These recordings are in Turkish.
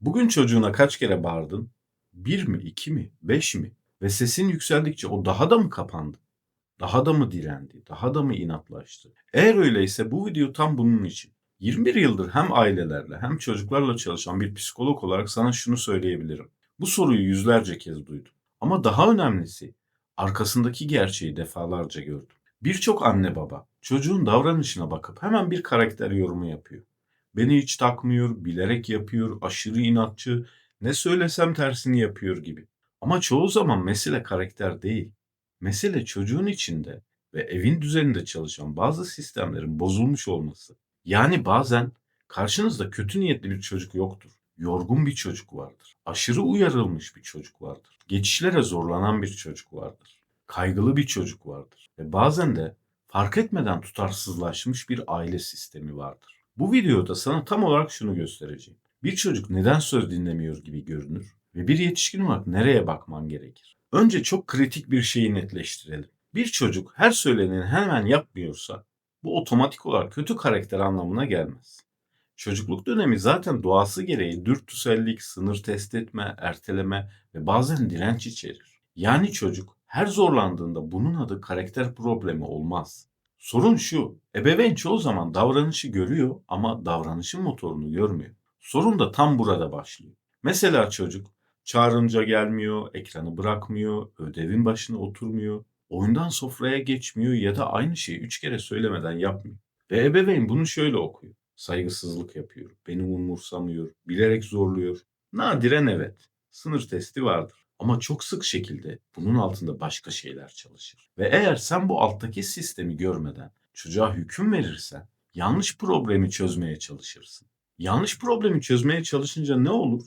Bugün çocuğuna kaç kere bağırdın? Bir mi, 2 mi, 5 mi? Ve sesin yükseldikçe o daha da mı kapandı? Daha da mı direndi? Daha da mı inatlaştı? Eğer öyleyse bu video tam bunun için. 21 yıldır hem ailelerle hem çocuklarla çalışan bir psikolog olarak sana şunu söyleyebilirim. Bu soruyu yüzlerce kez duydum. Ama daha önemlisi arkasındaki gerçeği defalarca gördüm. Birçok anne baba çocuğun davranışına bakıp hemen bir karakter yorumu yapıyor. Beni hiç takmıyor, bilerek yapıyor, aşırı inatçı, ne söylesem tersini yapıyor gibi. Ama çoğu zaman mesele karakter değil. Mesele çocuğun içinde ve evin düzeninde çalışan bazı sistemlerin bozulmuş olması. Yani bazen karşınızda kötü niyetli bir çocuk yoktur. Yorgun bir çocuk vardır. Aşırı uyarılmış bir çocuk vardır. Geçişlere zorlanan bir çocuk vardır. Kaygılı bir çocuk vardır. Ve bazen de fark etmeden tutarsızlaşmış bir aile sistemi vardır. Bu videoda sana tam olarak şunu göstereceğim. Bir çocuk neden söz dinlemiyor gibi görünür ve bir yetişkin olarak nereye bakman gerekir? Önce çok kritik bir şeyi netleştirelim. Bir çocuk her söyleneni hemen yapmıyorsa bu otomatik olarak kötü karakter anlamına gelmez. Çocukluk dönemi zaten doğası gereği dürtüsellik, sınır test etme, erteleme ve bazen direnç içerir. Yani çocuk her zorlandığında bunun adı karakter problemi olmaz. Sorun şu, ebeveyn çoğu zaman davranışı görüyor ama davranışın motorunu görmüyor. Sorun da tam burada başlıyor. Mesela çocuk çağırınca gelmiyor, ekranı bırakmıyor, ödevin başına oturmuyor, oyundan sofraya geçmiyor ya da aynı şeyi 3 kere söylemeden yapmıyor. Ve ebeveyn bunu şöyle okuyor. Saygısızlık yapıyor, beni umursamıyor, bilerek zorluyor. Nadiren evet, sınır testi vardır. Ama çok sık şekilde bunun altında başka şeyler çalışır. Ve eğer sen bu alttaki sistemi görmeden çocuğa hüküm verirsen yanlış problemi çözmeye çalışırsın. Yanlış problemi çözmeye çalışınca ne olur?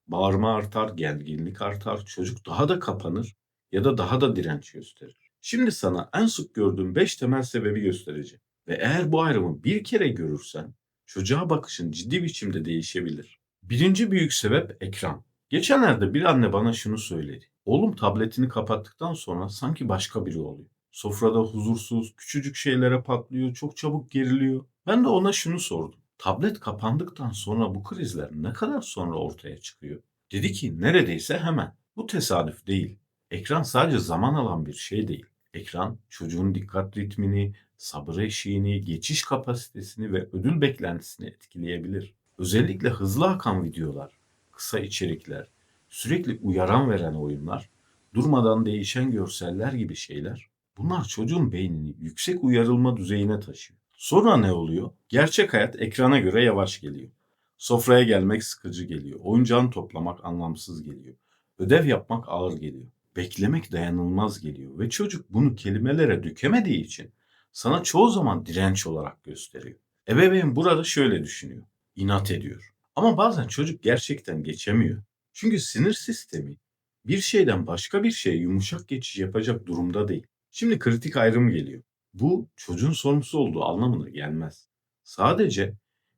Bağırma artar, gerginlik artar, çocuk daha da kapanır ya da daha da direnç gösterir. Şimdi sana en sık gördüğüm 5 temel sebebi göstereceğim. Ve eğer bu ayrımı bir kere görürsen çocuğa bakışın ciddi biçimde değişebilir. Birinci büyük sebep ekran. Geçenlerde bir anne bana şunu söyledi. Oğlum tabletini kapattıktan sonra sanki başka biri oluyor. Sofrada huzursuz, küçücük şeylere patlıyor, çok çabuk geriliyor. Ben de ona şunu sordum. Tablet kapandıktan sonra bu krizler ne kadar sonra ortaya çıkıyor? Dedi ki neredeyse hemen. Bu tesadüf değil. Ekran sadece zaman alan bir şey değil. Ekran çocuğun dikkat ritmini, sabır eşiğini, geçiş kapasitesini ve ödül beklentisini etkileyebilir. Özellikle hızlı akan videolar, kısa içerikler, sürekli uyaran veren oyunlar, durmadan değişen görseller gibi şeyler, bunlar çocuğun beynini yüksek uyarılma düzeyine taşıyor. Sonra ne oluyor? Gerçek hayat ekrana göre yavaş geliyor. Sofraya gelmek sıkıcı geliyor. Oyuncağını toplamak anlamsız geliyor. Ödev yapmak ağır geliyor. Beklemek dayanılmaz geliyor ve çocuk bunu kelimelere dökemediği için sana çoğu zaman direnç olarak gösteriyor. Ebeveyn burada şöyle düşünüyor. İnat ediyor. Ama bazen çocuk gerçekten geçemiyor. Çünkü sinir sistemi bir şeyden başka bir şeye yumuşak geçiş yapacak durumda değil. Şimdi kritik ayrım geliyor. Bu çocuğun sorumsuz olduğu anlamına gelmez. Sadece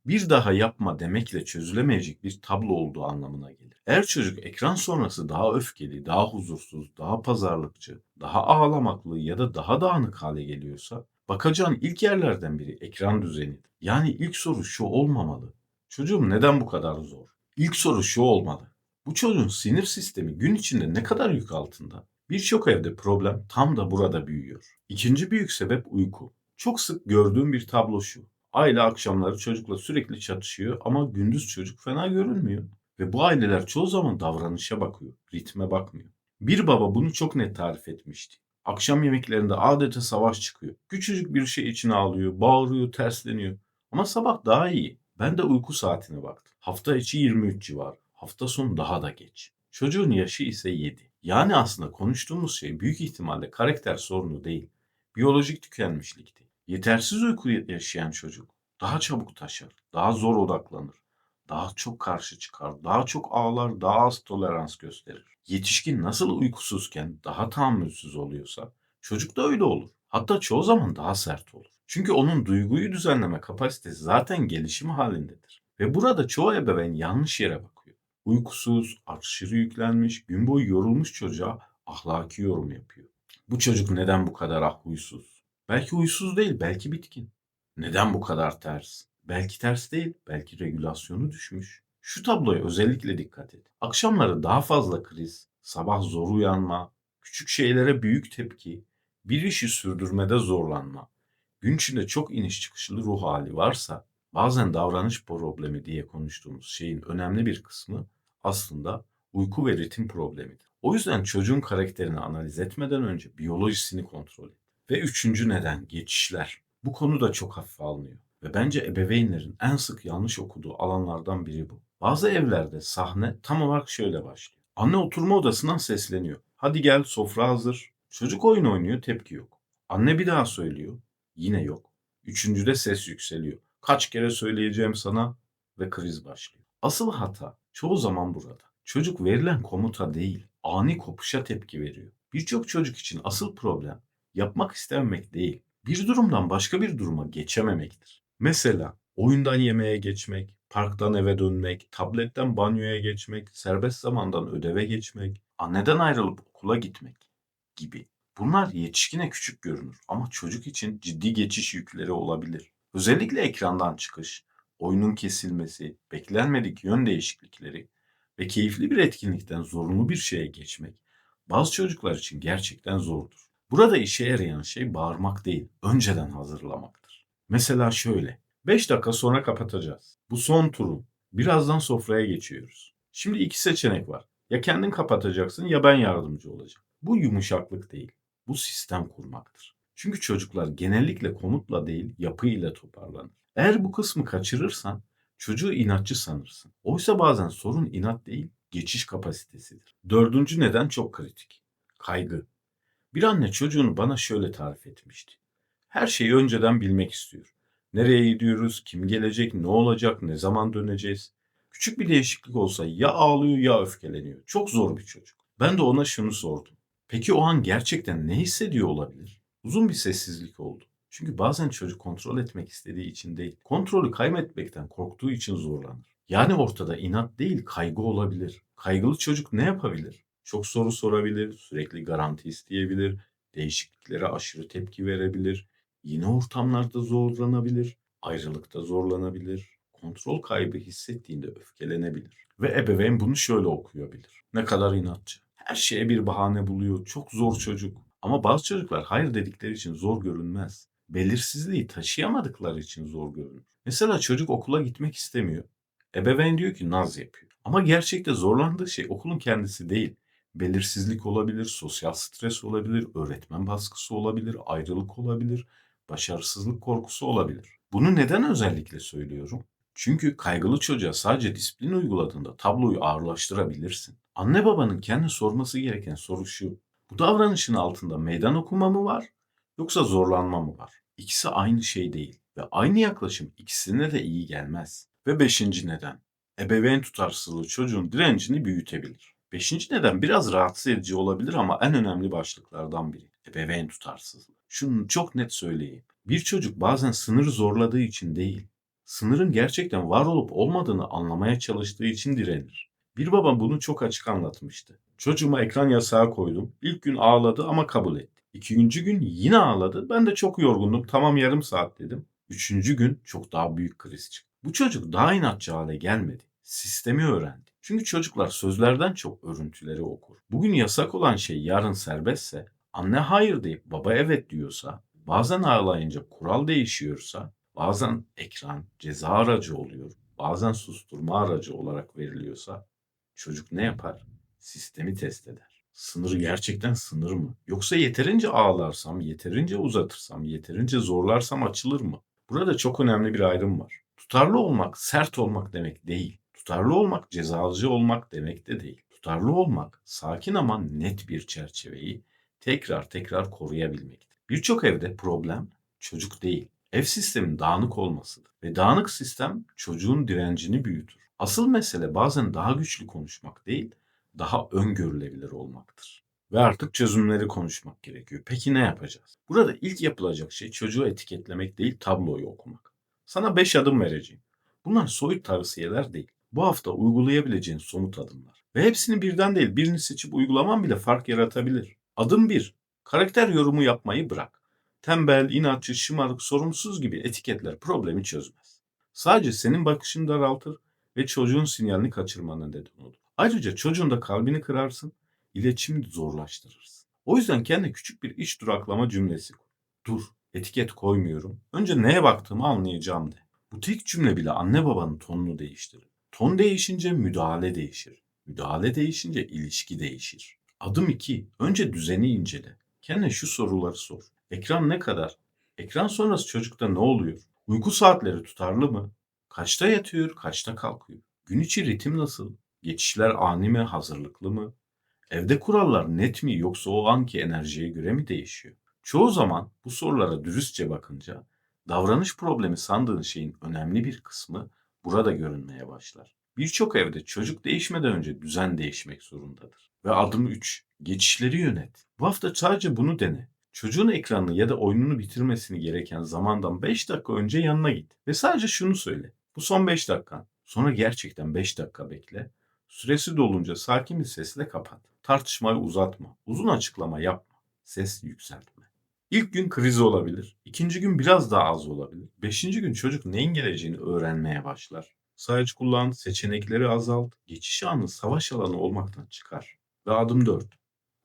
bir daha yapma demekle çözülemeyecek bir tablo olduğu anlamına gelir. Eğer çocuk ekran sonrası daha öfkeli, daha huzursuz, daha pazarlıkçı, daha ağlamaklı ya da daha dağınık hale geliyorsa bakacağın ilk yerlerden biri ekran düzenidir. Yani ilk soru şu olmamalı. Çocuğum neden bu kadar zor? İlk soru şu olmalı. Bu çocuğun sinir sistemi gün içinde ne kadar yük altında? Birçok evde problem tam da burada büyüyor. İkinci büyük sebep uyku. Çok sık gördüğüm bir tablo şu. Aile akşamları çocukla sürekli çatışıyor ama gündüz çocuk fena görünmüyor. Ve bu aileler çoğu zaman davranışa bakıyor, ritme bakmıyor. Bir baba bunu çok net tarif etmişti. Akşam yemeklerinde adeta savaş çıkıyor. Küçücük bir şey için ağlıyor, bağırıyor, tersleniyor. Ama sabah daha iyi. Ben de uyku saatine baktım. Hafta içi 23 civarı. Hafta sonu daha da geç. Çocuğun yaşı ise 7. Yani aslında konuştuğumuz şey büyük ihtimalle karakter sorunu değil. Biyolojik tükenmişlikti. Yetersiz uyku yaşayan çocuk daha çabuk taşır, daha zor odaklanır, daha çok karşı çıkar, daha çok ağlar, daha az tolerans gösterir. Yetişkin nasıl uykusuzken daha tahammülsüz oluyorsa çocuk da öyle olur. Hatta çoğu zaman daha sert olur. Çünkü onun duyguyu düzenleme kapasitesi zaten gelişim halindedir. Ve burada çoğu ebeveyn yanlış yere bakıyor. Uykusuz, aşırı yüklenmiş, gün boyu yorulmuş çocuğa ahlaki yorum yapıyor. Bu çocuk neden bu kadar huysuz? Belki huysuz değil, belki bitkin. Neden bu kadar ters? Belki ters değil, belki regülasyonu düşmüş. Şu tabloya özellikle dikkat et. Akşamları daha fazla kriz, sabah zor uyanma, küçük şeylere büyük tepki, bir işi sürdürmede zorlanma, gün içinde çok iniş çıkışlı ruh hali varsa, bazen davranış problemi diye konuştuğumuz şeyin önemli bir kısmı aslında uyku ve ritim problemidir. O yüzden çocuğun karakterini analiz etmeden önce biyolojisini kontrol et. Ve üçüncü neden geçişler. Bu konu da çok hafife alınıyor. Ve bence ebeveynlerin en sık yanlış okuduğu alanlardan biri bu. Bazı evlerde sahne tam olarak şöyle başlıyor. Anne oturma odasından sesleniyor. Hadi gel, sofra hazır. Çocuk oyun oynuyor, tepki yok. Anne bir daha söylüyor. Yine yok. Üçüncüde ses yükseliyor. Kaç kere söyleyeceğim sana, ve kriz başlıyor. Asıl hata çoğu zaman burada. Çocuk verilen komuta değil, ani kopuşa tepki veriyor. Birçok çocuk için asıl problem yapmak istememek değil, bir durumdan başka bir duruma geçememektir. Mesela oyundan yemeğe geçmek, parktan eve dönmek, tabletten banyoya geçmek, serbest zamandan ödeve geçmek, anneden ayrılıp okula gitmek gibi. Bunlar yetişkine küçük görünür ama çocuk için ciddi geçiş yükleri olabilir. Özellikle ekrandan çıkış, oyunun kesilmesi, beklenmedik yön değişiklikleri ve keyifli bir etkinlikten zorunlu bir şeye geçmek bazı çocuklar için gerçekten zordur. Burada işe yarayan şey bağırmak değil, önceden hazırlamaktır. Mesela şöyle, 5 dakika sonra kapatacağız. Bu son turun. Birazdan sofraya geçiyoruz. Şimdi iki seçenek var. Ya kendin kapatacaksın ya ben yardımcı olacağım. Bu yumuşaklık değil, bu sistem kurmaktır. Çünkü çocuklar genellikle komutla değil, yapıyla toparlanır. Eğer bu kısmı kaçırırsan çocuğu inatçı sanırsın. Oysa bazen sorun inat değil, geçiş kapasitesidir. Dördüncü neden çok kritik. Kaygı. Bir anne çocuğunu bana şöyle tarif etmişti. Her şeyi önceden bilmek istiyor. Nereye gidiyoruz, kim gelecek, ne olacak, ne zaman döneceğiz. Küçük bir değişiklik olsa ya ağlıyor ya öfkeleniyor. Çok zor bir çocuk. Ben de ona şunu sordum. Peki o an gerçekten ne hissediyor olabilir? Uzun bir sessizlik oldu. Çünkü bazen çocuk kontrol etmek istediği için değil, kontrolü kaybetmekten korktuğu için zorlanır. Yani ortada inat değil, kaygı olabilir. Kaygılı çocuk ne yapabilir? Çok soru sorabilir, sürekli garanti isteyebilir, değişikliklere aşırı tepki verebilir, yeni ortamlarda zorlanabilir, ayrılıkta zorlanabilir, kontrol kaybı hissettiğinde öfkelenebilir. Ve ebeveyn bunu şöyle okuyabilir. Ne kadar inatçı. Her şeye bir bahane buluyor. Çok zor çocuk. Ama bazı çocuklar hayır dedikleri için zor görünmez. Belirsizliği taşıyamadıkları için zor görünür. Mesela çocuk okula gitmek istemiyor. Ebeveyn diyor ki naz yapıyor. Ama gerçekte zorlandığı şey okulun kendisi değil. Belirsizlik olabilir, sosyal stres olabilir, öğretmen baskısı olabilir, ayrılık olabilir, başarısızlık korkusu olabilir. Bunu neden özellikle söylüyorum? Çünkü kaygılı çocuğa sadece disiplin uyguladığında tabloyu ağırlaştırabilirsin. Anne babanın kendi sorması gereken soru şu: bu davranışın altında meydan okuma mı var, yoksa zorlanma mı var? İkisi aynı şey değil ve aynı yaklaşım ikisine de iyi gelmez. Ve beşinci neden: ebeveyn tutarsızlığı çocuğun direncini büyütebilir. Beşinci neden biraz rahatsız edici olabilir ama en önemli başlıklardan biri. Ebeveyn tutarsızlığı. Şunu çok net söyleyeyim. Bir çocuk bazen sınırı zorladığı için değil, sınırın gerçekten var olup olmadığını anlamaya çalıştığı için direnir. Bir baba bunu çok açık anlatmıştı. Çocuğuma ekran yasağı koydum. İlk gün ağladı ama kabul etti. İkinci gün yine ağladı. Ben de çok yorgundum. Tamam, yarım saat dedim. Üçüncü gün çok daha büyük kriz çıktı. Bu çocuk daha inatçı hale gelmedi. Sistemi öğrendi. Çünkü çocuklar sözlerden çok örüntüleri okur. Bugün yasak olan şey yarın serbestse, anne hayır deyip baba evet diyorsa, bazen ağlayınca kural değişiyorsa, bazen ekran ceza aracı oluyor, bazen susturma aracı olarak veriliyorsa, çocuk ne yapar? Sistemi test eder. Sınır gerçekten sınır mı? Yoksa yeterince ağlarsam, yeterince uzatırsam, yeterince zorlarsam açılır mı? Burada çok önemli bir ayrım var. Tutarlı olmak sert olmak demek değil. Tutarlı olmak cezalıcı olmak demek de değil. Tutarlı olmak sakin ama net bir çerçeveyi tekrar tekrar koruyabilmektir. Birçok evde problem çocuk değil, ev sistemin dağınık olmasıdır. Ve dağınık sistem çocuğun direncini büyütür. Asıl mesele bazen daha güçlü konuşmak değil, daha öngörülebilir olmaktır. Ve artık çözümleri konuşmak gerekiyor. Peki ne yapacağız? Burada ilk yapılacak şey çocuğu etiketlemek değil, tabloyu okumak. Sana 5 adım vereceğim. Bunlar soyut tavsiyeler değil. Bu hafta uygulayabileceğin somut adımlar. Ve hepsini birden değil, birini seçip uygulaman bile fark yaratabilir. Adım 1. Karakter yorumu yapmayı bırak. Tembel, inatçı, şımarık, sorumsuz gibi etiketler problemi çözmez. Sadece senin bakışını daraltır ve çocuğun sinyalini kaçırmana neden olur. Ayrıca çocuğun da kalbini kırarsın, iletişimini zorlaştırırsın. O yüzden kendi küçük bir iç duraklama cümlesi kur. Dur, etiket koymuyorum. Önce neye baktığımı anlayacağım de. Bu tek cümle bile anne babanın tonunu değiştirir. Ton değişince müdahale değişir. Müdahale değişince ilişki değişir. Adım 2. Önce düzeni incele. Kendine şu soruları sor. Ekran ne kadar? Ekran sonrası çocukta ne oluyor? Uyku saatleri tutarlı mı? Kaçta yatıyor, kaçta kalkıyor? Gün içi ritim nasıl? Geçişler ani mi, hazırlıklı mı? Evde kurallar net mi yoksa o anki enerjiye göre mi değişiyor? Çoğu zaman bu sorulara dürüstçe bakınca davranış problemi sandığın şeyin önemli bir kısmı burada görünmeye başlar. Birçok evde çocuk değişmeden önce düzen değişmek zorundadır. Ve adım 3. Geçişleri yönet. Bu hafta sadece bunu dene. Çocuğun ekranını ya da oyununu bitirmesini gereken zamandan 5 dakika önce yanına git. Ve sadece şunu söyle. Bu son 5 dakikan. Sonra gerçekten 5 dakika bekle. Süresi dolunca sakin bir sesle kapat. Tartışmayı uzatma. Uzun açıklama yapma. Ses yükseltme. İlk gün kriz olabilir. İkinci gün biraz daha az olabilir. Beşinci gün çocuk neyin geleceğini öğrenmeye başlar. Sayıcı kullan, seçenekleri azalt, geçiş anı savaş alanı olmaktan çıkar. Ve adım 4.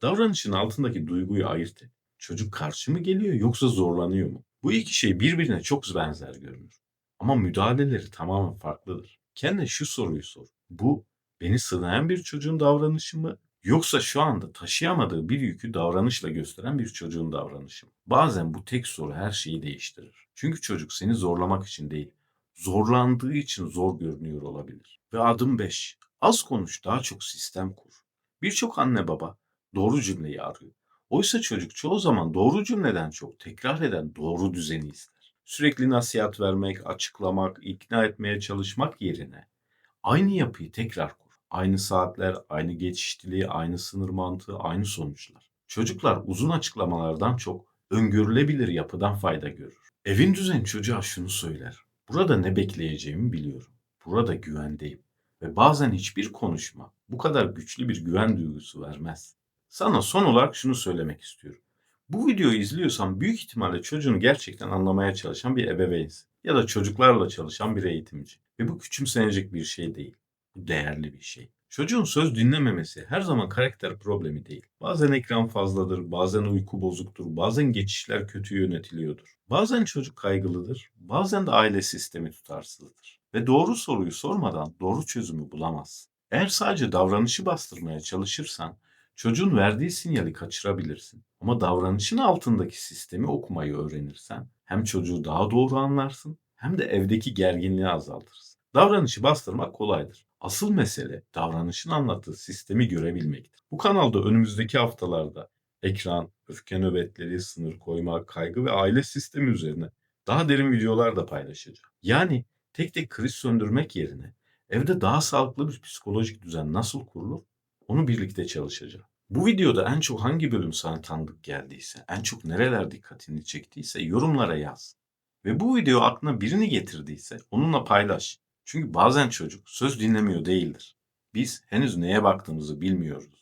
Davranışın altındaki duyguyu ayırt et. Çocuk karşı mı geliyor yoksa zorlanıyor mu? Bu iki şey birbirine çok benzer görünür. Ama müdahaleleri tamamen farklıdır. Kendine şu soruyu sor. Bu beni sınayan bir çocuğun davranışı mı yoksa şu anda taşıyamadığı bir yükü davranışla gösteren bir çocuğun davranışı mı? Bazen bu tek soru her şeyi değiştirir. Çünkü çocuk seni zorlamak için değil, zorlandığı için zor görünüyor olabilir. Ve adım 5. Az konuş, daha çok sistem kur. Birçok anne baba doğru cümleyi arıyor. Oysa çocuk çoğu zaman doğru cümleden çok tekrar eden doğru düzeni ister. Sürekli nasihat vermek, açıklamak, ikna etmeye çalışmak yerine aynı yapıyı tekrar kur. Aynı saatler, aynı geçiş dili, aynı sınır mantığı, aynı sonuçlar. Çocuklar uzun açıklamalardan çok öngörülebilir yapıdan fayda görür. Evin düzeni çocuğa şunu söyler. Burada ne bekleyeceğimi biliyorum. Burada güvendeyim. Ve bazen hiçbir konuşma bu kadar güçlü bir güven duygusu vermez. Sana son olarak şunu söylemek istiyorum. Bu videoyu izliyorsan büyük ihtimalle çocuğunu gerçekten anlamaya çalışan bir ebeveynsin. Ya da çocuklarla çalışan bir eğitimci. Ve bu küçümsenecek bir şey değil. Bu değerli bir şey. Çocuğun söz dinlememesi her zaman karakter problemi değil. Bazen ekran fazladır, bazen uyku bozuktur, bazen geçişler kötü yönetiliyordur. Bazen çocuk kaygılıdır, bazen de aile sistemi tutarsızdır. Ve doğru soruyu sormadan doğru çözümü bulamazsın. Eğer sadece davranışı bastırmaya çalışırsan çocuğun verdiği sinyali kaçırabilirsin. Ama davranışın altındaki sistemi okumayı öğrenirsen hem çocuğu daha doğru anlarsın hem de evdeki gerginliği azaltırsın. Davranışı bastırmak kolaydır. Asıl mesele davranışın anlattığı sistemi görebilmektir. Bu kanalda önümüzdeki haftalarda ekran, öfke nöbetleri, sınır koyma, kaygı ve aile sistemi üzerine daha derin videolar da paylaşacağım. Yani tek tek kriz söndürmek yerine evde daha sağlıklı bir psikolojik düzen nasıl kurulur onu birlikte çalışacağız. Bu videoda en çok hangi bölüm sana tanıdık geldiyse, en çok nereler dikkatini çektiyse yorumlara yaz. Ve bu video aklına birini getirdiyse onunla paylaş. Çünkü bazen çocuk söz dinlemiyor değildir. Biz henüz neye baktığımızı bilmiyoruz.